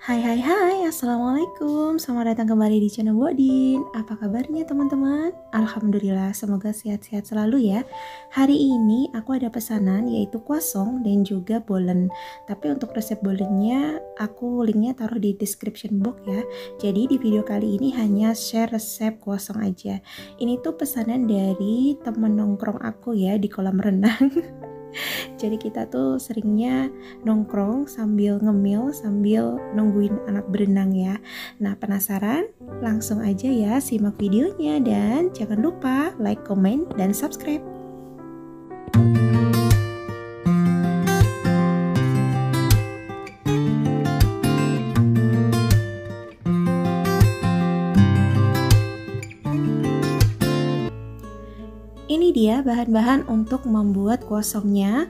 Hai hai hai, Assalamualaikum. Selamat datang kembali di channel Bodin. Apa kabarnya teman-teman? Alhamdulillah, semoga sehat-sehat selalu ya. Hari ini aku ada pesanan yaitu croissant dan juga bolen. Tapi untuk resep bolennya aku linknya taruh di description box ya. Jadi di video kali ini hanya share resep croissant aja. Ini tuh pesanan dari temen nongkrong aku ya di kolam renang. Jadi kita tuh seringnya nongkrong sambil ngemil, sambil nungguin anak berenang ya. Nah, penasaran? Langsung aja ya simak videonya dan jangan lupa like, comment, dan subscribe. Ini dia bahan-bahan untuk membuat croissantnya.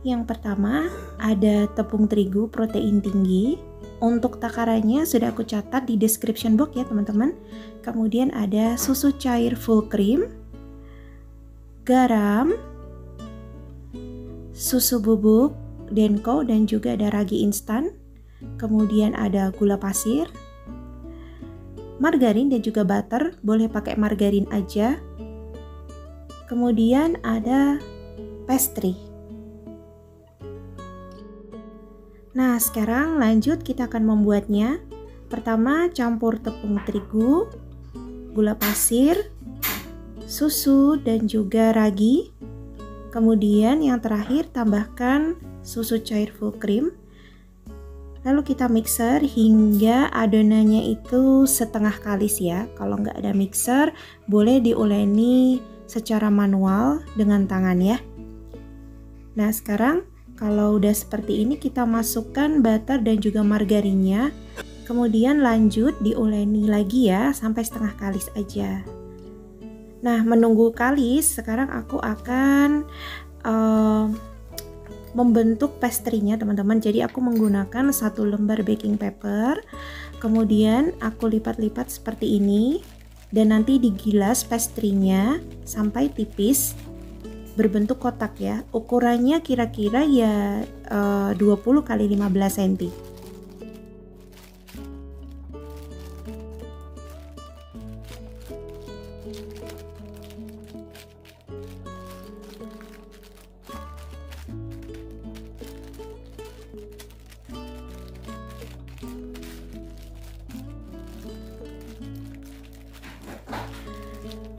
Yang pertama ada tepung terigu protein tinggi. Untuk takarannya sudah aku catat di description box ya teman-teman. Kemudian ada susu cair full cream, garam, susu bubuk Denko, dan juga ada ragi instan. Kemudian ada gula pasir, margarin dan juga butter, boleh pakai margarin aja. Kemudian ada pastry. Nah, sekarang lanjut kita akan membuatnya. Pertama, campur tepung terigu, gula pasir, susu, dan juga ragi. Kemudian yang terakhir tambahkan susu cair full cream. Lalu kita mixer hingga adonannya itu setengah kalis ya. Kalau nggak ada mixer, boleh diuleni secara manual dengan tangan ya. Nah, sekarang kalau udah seperti ini kita masukkan butter dan juga margarinnya. Kemudian lanjut diuleni lagi ya sampai setengah kalis aja. Nah, menunggu kalis, sekarang aku akan membentuk pastry-nya teman-teman. Jadi aku menggunakan 1 lembar baking paper. Kemudian aku lipat-lipat seperti ini. Dan nanti digilas pastry-nya sampai tipis berbentuk kotak ya. Ukurannya kira-kira ya 20 x 15 cm.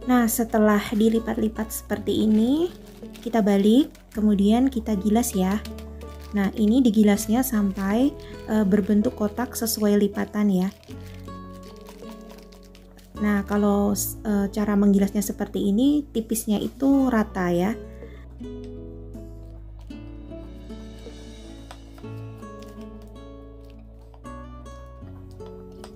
Nah, setelah dilipat-lipat seperti ini, kita balik, kemudian kita gilas ya. Nah, ini digilasnya sampai berbentuk kotak sesuai lipatan ya. Nah, kalau cara menggilasnya seperti ini, tipisnya itu rata ya.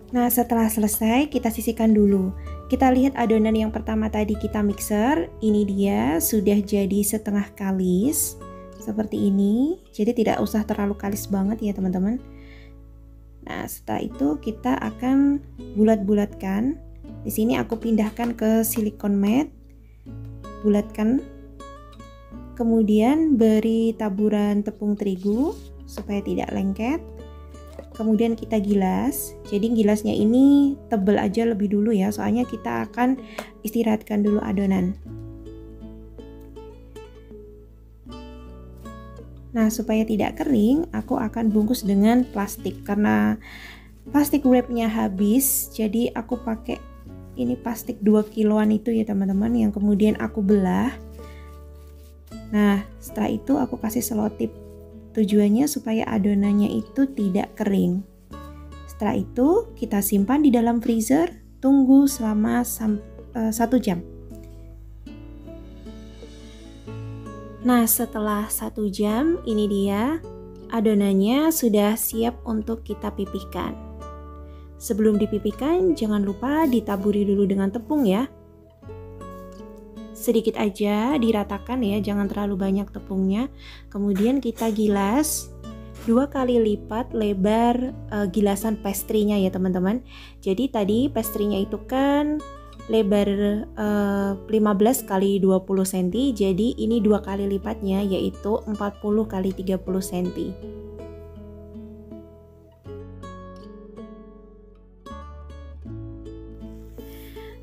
Nah, setelah selesai kita sisihkan dulu. Kita lihat adonan yang pertama tadi kita mixer, ini dia sudah jadi setengah kalis seperti ini. Jadi tidak usah terlalu kalis banget ya teman-teman. Nah, setelah itu kita akan bulat-bulatkan. Di sini aku pindahkan ke silikon mat. Bulatkan. Kemudian beri taburan tepung terigu supaya tidak lengket. Kemudian kita gilas. Jadi gilasnya ini tebal aja lebih dulu ya, soalnya kita akan istirahatkan dulu adonan. Nah, supaya tidak kering, aku akan bungkus dengan plastik karena plastik wrapnya habis. Jadi aku pakai ini plastik 2 kiloan itu ya teman-teman, yang kemudian aku belah. Nah, setelah itu aku kasih selotip. Tujuannya supaya adonannya itu tidak kering. Setelah itu kita simpan di dalam freezer, tunggu selama 1 jam. Nah, setelah 1 jam ini dia adonannya sudah siap untuk kita pipihkan. Sebelum dipipihkan jangan lupa ditaburi dulu dengan tepung ya. Sedikit aja diratakan ya, jangan terlalu banyak tepungnya. Kemudian kita gilas 2 kali lipat lebar gilasan pastry-nya ya teman-teman. Jadi tadi pastry-nya itu kan lebar 15 kali 20 cm, jadi ini 2 kali lipatnya yaitu 40 kali 30 cm.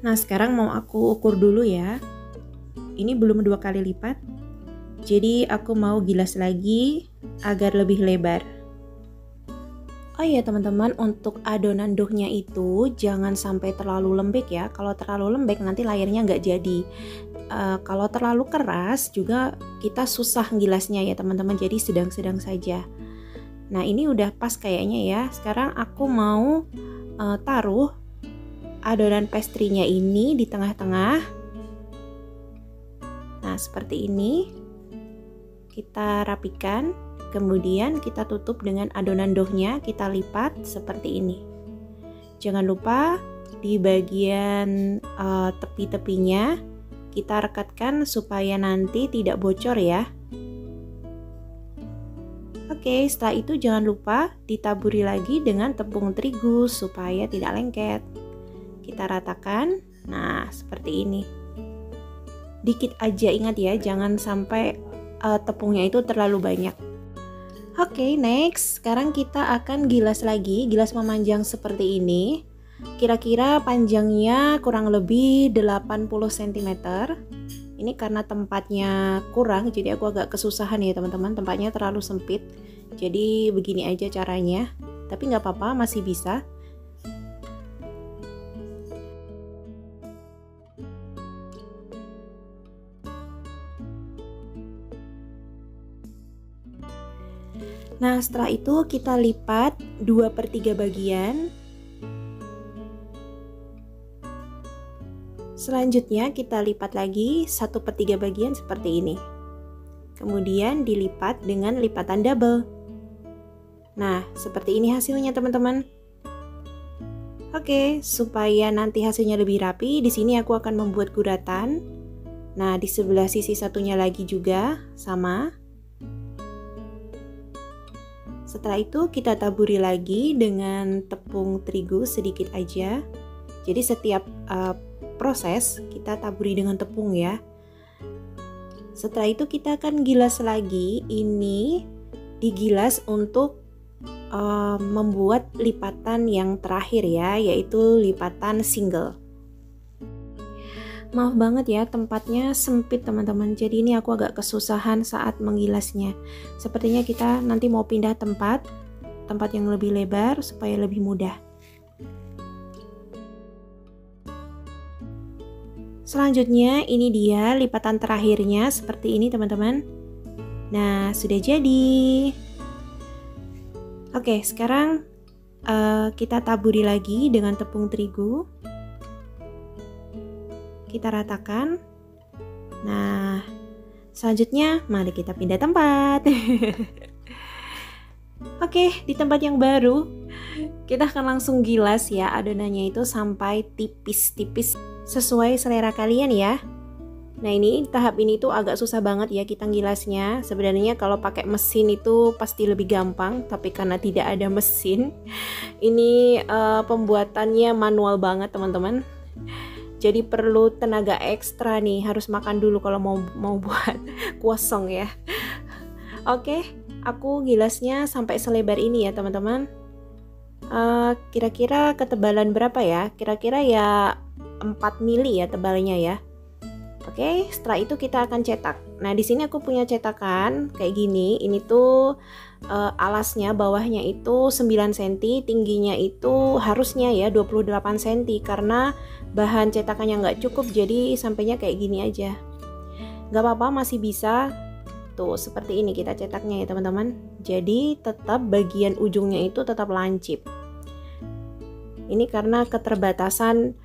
Nah, sekarang mau aku ukur dulu ya. Ini belum 2 kali lipat. Jadi aku mau gilas lagi agar lebih lebar. Oh iya teman-teman, untuk adonan doughnya itu jangan sampai terlalu lembek ya. Kalau terlalu lembek nanti layarnya nggak jadi. Kalau terlalu keras juga kita susah gilasnya ya teman-teman. Jadi sedang-sedang saja. Nah ini udah pas kayaknya ya. Sekarang aku mau taruh adonan pastry-nya ini di tengah-tengah. Nah seperti ini. Kita rapikan. Kemudian kita tutup dengan adonan doughnya, kita lipat seperti ini. Jangan lupa di bagian tepi-tepinya kita rekatkan supaya nanti tidak bocor ya. Oke, setelah itu jangan lupa ditaburi lagi dengan tepung terigu supaya tidak lengket. Kita ratakan, nah seperti ini. Dikit aja, ingat ya, jangan sampai tepungnya itu terlalu banyak. Oke, next. Sekarang kita akan gilas lagi, gilas memanjang seperti ini. Kira-kira panjangnya kurang lebih 80 cm. Ini karena tempatnya kurang, jadi aku agak kesusahan ya teman-teman. Tempatnya terlalu sempit. Jadi begini aja caranya. Tapi nggak apa-apa, masih bisa. Nah, setelah itu kita lipat 2/3 bagian. Selanjutnya kita lipat lagi 1/3 bagian seperti ini. Kemudian dilipat dengan lipatan double. Nah, seperti ini hasilnya teman-teman. Oke, supaya nanti hasilnya lebih rapi, di sini aku akan membuat guratan. Nah, di sebelah sisi satunya lagi juga sama. Setelah itu kita taburi lagi dengan tepung terigu sedikit aja. Jadi setiap proses kita taburi dengan tepung ya. Setelah itu kita akan gilas lagi. Ini digilas untuk membuat lipatan yang terakhir ya, yaitu lipatan single. Maaf banget ya, tempatnya sempit teman-teman. Jadi ini aku agak kesusahan saat menggilasnya. Sepertinya kita nanti mau pindah tempat yang lebih lebar supaya lebih mudah. Selanjutnya ini dia lipatan terakhirnya seperti ini teman-teman. Nah, sudah jadi. Oke, sekarang kita taburi lagi dengan tepung terigu. Kita ratakan. Nah, selanjutnya mari kita pindah tempat. Oke, di tempat yang baru kita akan langsung gilas ya adonannya itu sampai tipis-tipis sesuai selera kalian ya. Nah, ini tahap ini tuh agak susah banget ya kita gilasnya. Sebenarnya kalau pakai mesin itu pasti lebih gampang, tapi karena tidak ada mesin, ini pembuatannya manual banget teman-teman. Jadi perlu tenaga ekstra nih, harus makan dulu kalau mau buat kosong ya. Oke, aku gilasnya sampai selebar ini ya teman-teman. Kira-kira ketebalan berapa ya? Kira-kira ya 4 mili ya tebalnya ya. Oke, setelah itu kita akan cetak. Nah, di sini aku punya cetakan kayak gini. Ini tuh alasnya, bawahnya itu 9 cm, tingginya itu harusnya ya 28 cm karena bahan cetakannya nggak cukup, jadi sampainya kayak gini aja. Nggak apa-apa, masih bisa. Tuh, seperti ini kita cetaknya ya teman-teman. Jadi tetap bagian ujungnya itu tetap lancip. Ini karena keterbatasan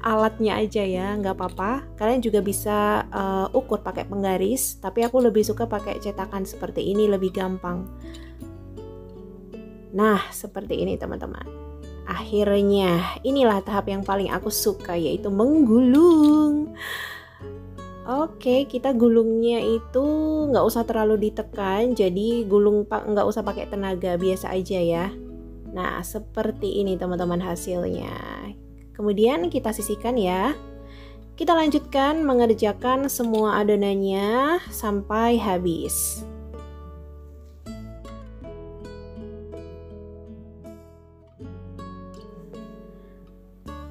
alatnya aja ya, nggak apa-apa. Kalian juga bisa ukur pakai penggaris, tapi aku lebih suka pakai cetakan seperti ini, lebih gampang. Nah, seperti ini teman-teman. Akhirnya, inilah tahap yang paling aku suka, yaitu menggulung. Oke, kita gulungnya itu nggak usah terlalu ditekan, jadi gulung nggak usah pakai tenaga, biasa aja ya. Nah, seperti ini teman-teman hasilnya. Kemudian kita sisihkan ya. Kita lanjutkan mengerjakan semua adonannya sampai habis.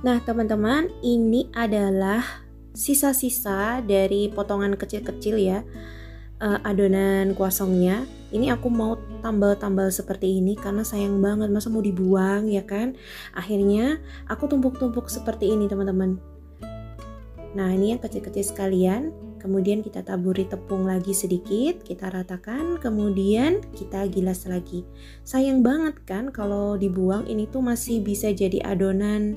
Nah teman-teman, ini adalah sisa-sisa dari potongan kecil-kecil ya, adonan kuasongnya. Ini aku mau tambal-tambal seperti ini karena sayang banget, masa mau dibuang ya kan. Akhirnya aku tumpuk-tumpuk seperti ini teman-teman. Nah ini yang kecil-kecil sekalian. Kemudian kita taburi tepung lagi sedikit, kita ratakan, kemudian kita gilas lagi. Sayang banget kan kalau dibuang, ini tuh masih bisa jadi adonan,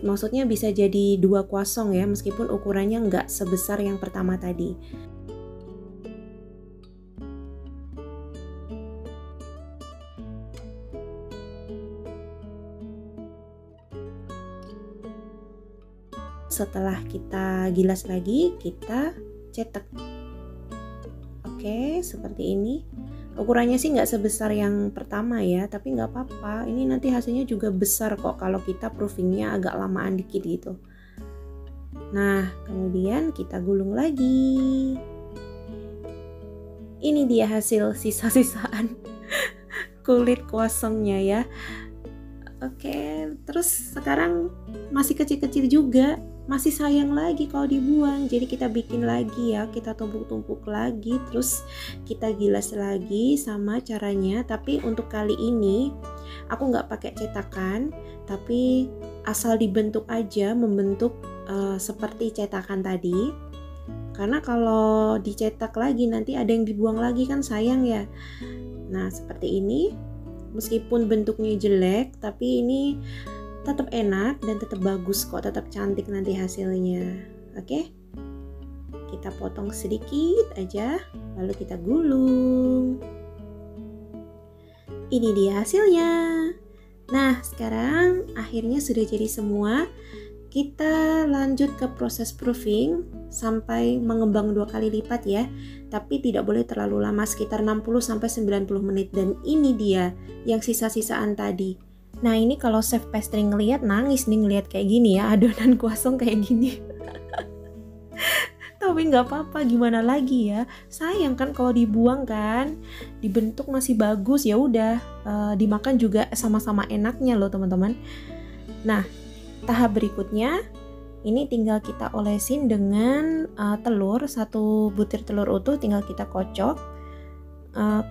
maksudnya bisa jadi 2 kuasong ya, meskipun ukurannya nggak sebesar yang pertama tadi. Setelah kita gilas lagi, kita cetak. Oke, seperti ini. Ukurannya sih nggak sebesar yang pertama ya, tapi nggak apa-apa. Ini nanti hasilnya juga besar kok kalau kita proofingnya agak lamaan dikit gitu. Nah, kemudian kita gulung lagi. Ini dia hasil sisa-sisaan kulit kuasongnya ya. Oke, terus sekarang masih kecil-kecil juga, masih sayang lagi kalau dibuang. Jadi kita bikin lagi ya, kita tumpuk-tumpuk lagi, terus kita gilas lagi sama caranya. Tapi untuk kali ini aku nggak pakai cetakan, tapi asal dibentuk aja, membentuk seperti cetakan tadi. Karena kalau dicetak lagi nanti ada yang dibuang lagi kan sayang ya. Nah seperti ini. Meskipun bentuknya jelek, tapi ini tetap enak dan tetap bagus kok, tetap cantik nanti hasilnya. Oke, kita potong sedikit aja, lalu kita gulung. Ini dia hasilnya. Nah, sekarang akhirnya sudah jadi semua. Kita lanjut ke proses proofing sampai mengembang 2 kali lipat ya. Tapi tidak boleh terlalu lama, sekitar 60-90 menit. Dan ini dia yang sisa-sisaan tadi. Nah ini kalau chef pastry ngeliat nangis nih ngeliat kayak gini ya, adonan kuasong kayak gini. Tapi nggak apa-apa, gimana lagi ya, sayang kan kalau dibuang kan, dibentuk masih bagus ya udah, dimakan juga sama-sama enaknya loh teman-teman. Nah tahap berikutnya ini tinggal kita olesin dengan telur, 1 butir telur utuh tinggal kita kocok.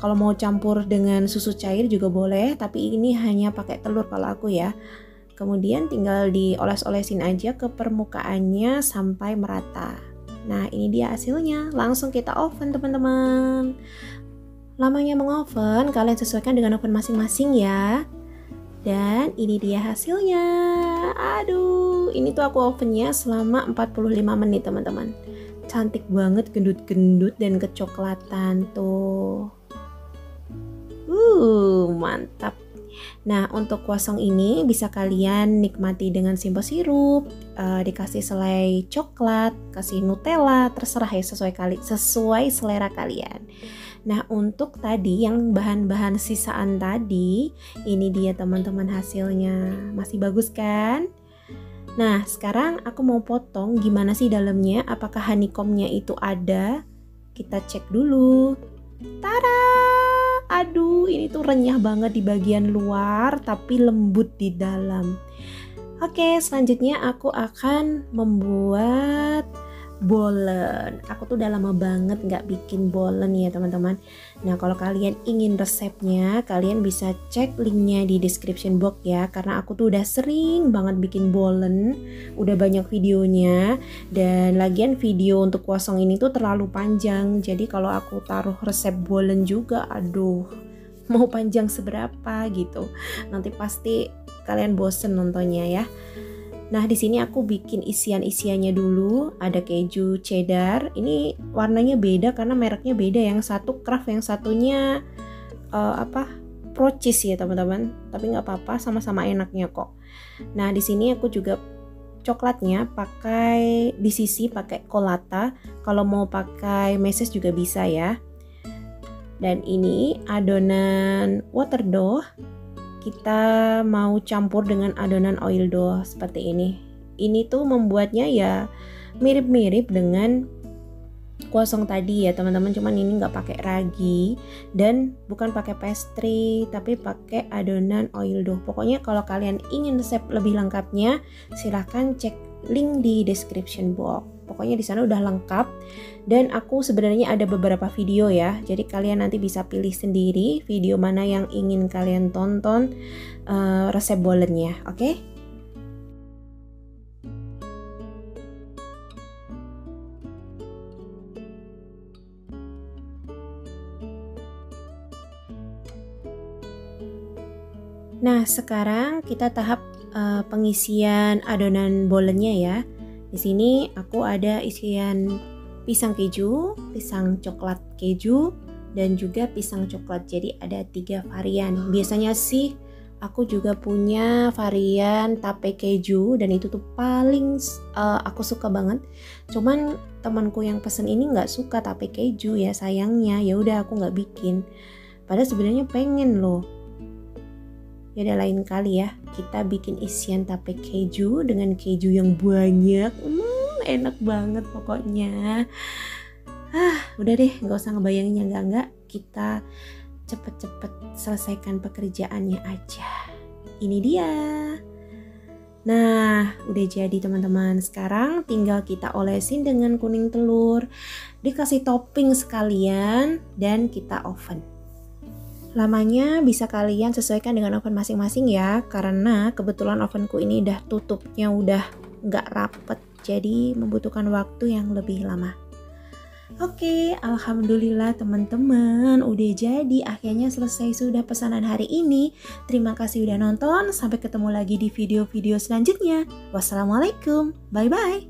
Kalau mau campur dengan susu cair juga boleh, tapi ini hanya pakai telur kalau aku ya. Kemudian tinggal dioles-olesin aja ke permukaannya sampai merata. Nah ini dia hasilnya, langsung kita oven teman-teman. Lamanya mengoven kalian sesuaikan dengan oven masing-masing ya. Dan ini dia hasilnya. Aduh, ini tuh aku ovennya selama 45 menit teman-teman. Cantik banget, gendut-gendut dan kecoklatan tuh. Mantap. Nah, untuk kuasong ini bisa kalian nikmati dengan simple sirup, dikasih selai coklat, kasih Nutella, terserah ya sesuai selera kalian. Nah, untuk tadi yang bahan-bahan sisaan tadi, ini dia teman-teman hasilnya. Masih bagus kan? Nah, sekarang aku mau potong gimana sih dalamnya, apakah honeycomb-nya itu ada? Kita cek dulu. Tada! Aduh, ini tuh renyah banget di bagian luar, tapi lembut di dalam. Oke, selanjutnya aku akan membuat bolen. Aku tuh udah lama banget nggak bikin bolen ya teman-teman. Nah kalau kalian ingin resepnya, kalian bisa cek linknya di description box ya. Karena aku tuh udah sering banget bikin bolen, udah banyak videonya. Dan lagian video untuk kuasong ini tuh terlalu panjang. Jadi kalau aku taruh resep bolen juga, aduh, mau panjang seberapa gitu. Nanti pasti kalian bosen nontonnya ya. Nah, di sini aku bikin isian-isiannya dulu. Ada keju cheddar. Ini warnanya beda karena mereknya beda. Yang satu Kraft, yang satunya Pro Cheese ya, teman-teman. Tapi nggak apa-apa, sama-sama enaknya kok. Nah, di sini aku juga coklatnya pakai di sisi pakai Colata. Kalau mau pakai meses juga bisa ya. Dan ini adonan water dough. Kita mau campur dengan adonan oil dough seperti ini. Ini tuh membuatnya ya mirip-mirip dengan kosong tadi ya teman-teman, cuman ini nggak pakai ragi dan bukan pakai pastry tapi pakai adonan oil dough. Pokoknya kalau kalian ingin resep lebih lengkapnya silahkan cek link di description box. Pokoknya di sana udah lengkap dan aku sebenarnya ada beberapa video ya, jadi kalian nanti bisa pilih sendiri video mana yang ingin kalian tonton resep bolennya, oke? Nah, sekarang kita tahap pengisian adonan bolennya ya. Di sini aku ada isian pisang keju, pisang coklat keju, dan juga pisang coklat. Jadi ada 3 varian. Biasanya sih aku juga punya varian tape keju dan itu tuh paling aku suka banget. Cuman temanku yang pesen ini nggak suka tape keju ya, sayangnya. Ya udah aku nggak bikin. Padahal sebenarnya pengen loh. Ya udah lain kali ya kita bikin isian tape keju dengan keju yang banyak. Enak banget pokoknya. Udah deh, nggak usah ngebayangin yang enggak. Kita cepet-cepet selesaikan pekerjaannya aja. Ini dia. Nah, udah jadi teman-teman. Sekarang tinggal kita olesin dengan kuning telur, dikasih topping sekalian, dan kita oven. Lamanya bisa kalian sesuaikan dengan oven masing-masing ya, karena kebetulan ovenku ini udah tutupnya udah nggak rapet, jadi membutuhkan waktu yang lebih lama. Oke, alhamdulillah teman-teman, udah jadi, akhirnya selesai sudah pesanan hari ini. Terima kasih udah nonton, sampai ketemu lagi di video-video selanjutnya. Wassalamualaikum, bye-bye.